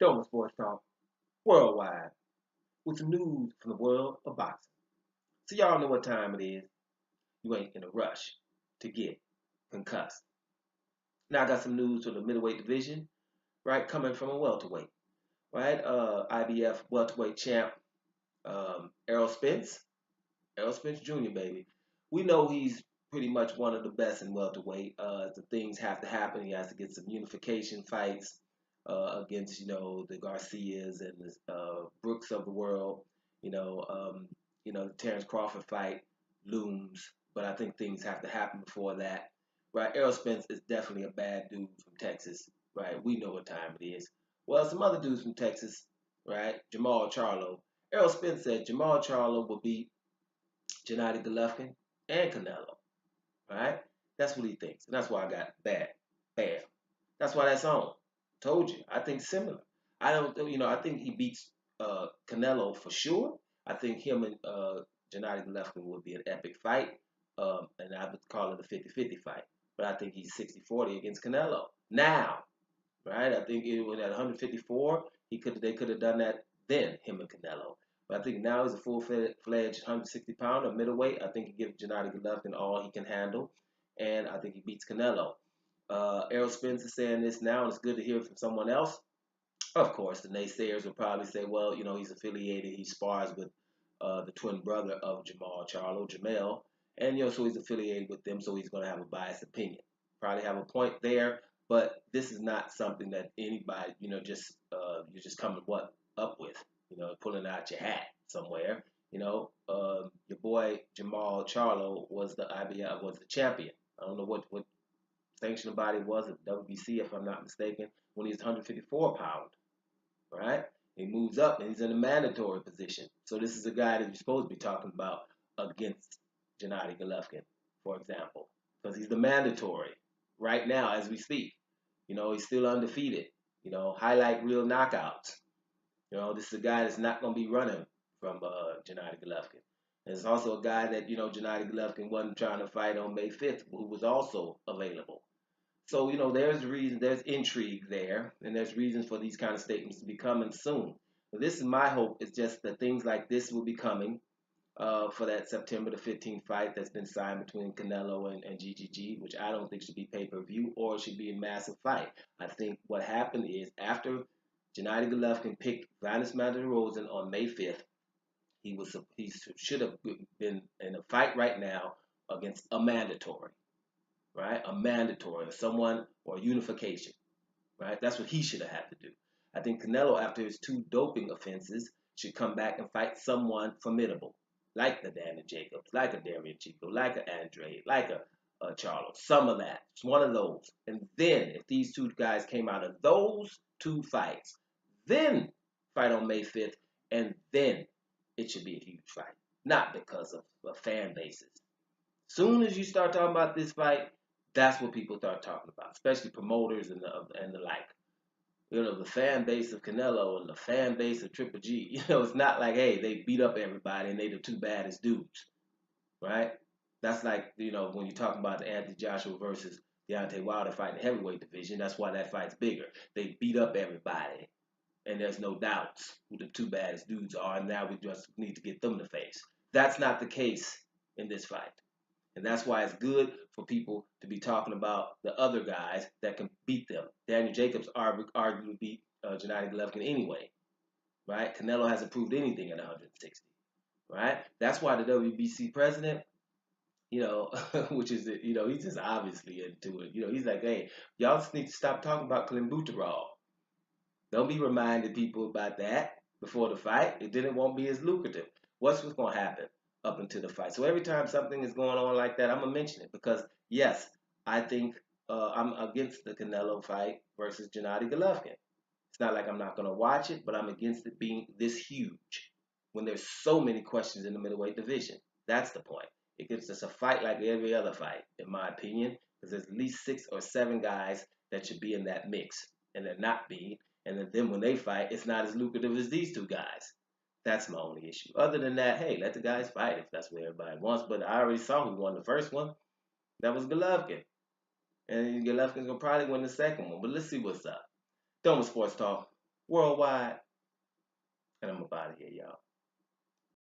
Doma Sports Talk worldwide with some news from the world of boxing. So y'all know what time it is. You ain't in a rush to get concussed. Now I got some news for the middleweight division, right? Coming from a welterweight, right? IBF welterweight champ Errol Spence, Errol Spence Jr. Baby. We know he's pretty much one of the best in welterweight. The things have to happen. He has to get some unification fights against the Garcias and the Brooks of the world. The Terrence Crawford fight looms, but I think things have to happen before that. Right, Errol Spence is definitely a bad dude from Texas. Right, we know what time it is. Well, some other dudes from Texas, right? JERMALL CHARLO. Errol Spence said JERMALL CHARLO will beat Gennady Golovkin and Canelo. Right, that's what he thinks, and that's why I got bad, bad. That's why that's on. Told you. I think similar. I don't. I think he beats Canelo for sure. I think him and Gennady Golovkin would be an epic fight, and I would call it a 50-50 fight. But I think he's 60-40 against Canelo now, right? I think it was at 154. They could have done that then, him and Canelo. But I think now he's a full-fledged 160-pounder middleweight. I think he gives Gennady Golovkin all he can handle, and I think he beats Canelo. Errol Spence is saying this now, and it's good to hear from someone else. Of course, the naysayers will probably say, well, he's affiliated. He spars with the twin brother of JERMALL CHARLO, JERMALL, and so he's affiliated with them, so he's going to have a biased opinion. Probably have a point there, but this is not something that anybody, you're just coming up with, pulling out your hat somewhere. Your boy JERMALL CHARLO was the IBF was the champion. I don't know what sanctioning body was at WBC, if I'm not mistaken, when he was 154 pound, right? He moves up and he's in a mandatory position. So this is a guy that you're supposed to be talking about against Gennady Golovkin, for example, because he's the mandatory right now as we speak. He's still undefeated. Highlight real knockouts. This is a guy that's not going to be running from Gennady Golovkin. And it's also a guy that, Gennady Golovkin wasn't trying to fight on May 5th, who was also available. So, there's reason, there's intrigue there, and there's reasons for these kind of statements to be coming soon. But this is my hope, is just that things like this will be coming for that September the 15th fight that's been signed between Canelo and GGG, which I don't think should be pay-per-view or should be a massive fight. I think what happened is after Gennady Golovkin picked Vanis Rosen on May 5th, he should have been in a fight right now against a mandatory. Right? A mandatory, or someone, or unification, right? That's what he should have had to do. I think Canelo, after his 2 doping offenses, should come back and fight someone formidable, like the Danny Jacobs, like a Darian Chico, like a Andre, like a Charlo, some of that. It's one of those. And then, if these 2 guys came out of those 2 fights, then fight on May 5th, and then it should be a huge fight. Not because of fan bases. Soon as you start talking about this fight, that's what people start talking about, especially promoters and the like. The fan base of Canelo and the fan base of Triple G. It's not like, hey, they beat up everybody and they the 2 baddest dudes, right? That's like, when you're talking about the Anthony Joshua versus Deontay Wilder fight in the heavyweight division, that's why that fight's bigger. They beat up everybody, and there's no doubts who the 2 baddest dudes are, and now we just need to get them to face. That's not the case in this fight. And that's why it's good for people to be talking about the other guys that can beat them. Daniel Jacobs arguably beat Gennady Golovkin anyway, right? Canelo hasn't proved anything at 160, right? That's why the WBC president, which is, he's just obviously into it. He's like, hey, y'all just need to stop talking about clenbuterol. Don't be reminding people about that before the fight. Then it won't be as lucrative. What's going to happen up until the fight? So every time something is going on like that, I'm going to mention it because, yes, I think I'm against the Canelo fight versus Gennady Golovkin. It's not like I'm not going to watch it, but I'm against it being this huge when there's so many questions in the middleweight division. That's the point. It gives us a fight like every other fight, in my opinion, because there's at least 6 or 7 guys that should be in that mix, and they're not being. And then when they fight, it's not as lucrative as these 2 guys. That's my only issue. Other than that, hey, let the guys fight if that's what everybody wants. But I already saw who won the first one. That was Golovkin. And Golovkin's going to probably win the second one. But let's see what's up. Doma Sports Talk worldwide, and I'm about to here, y'all.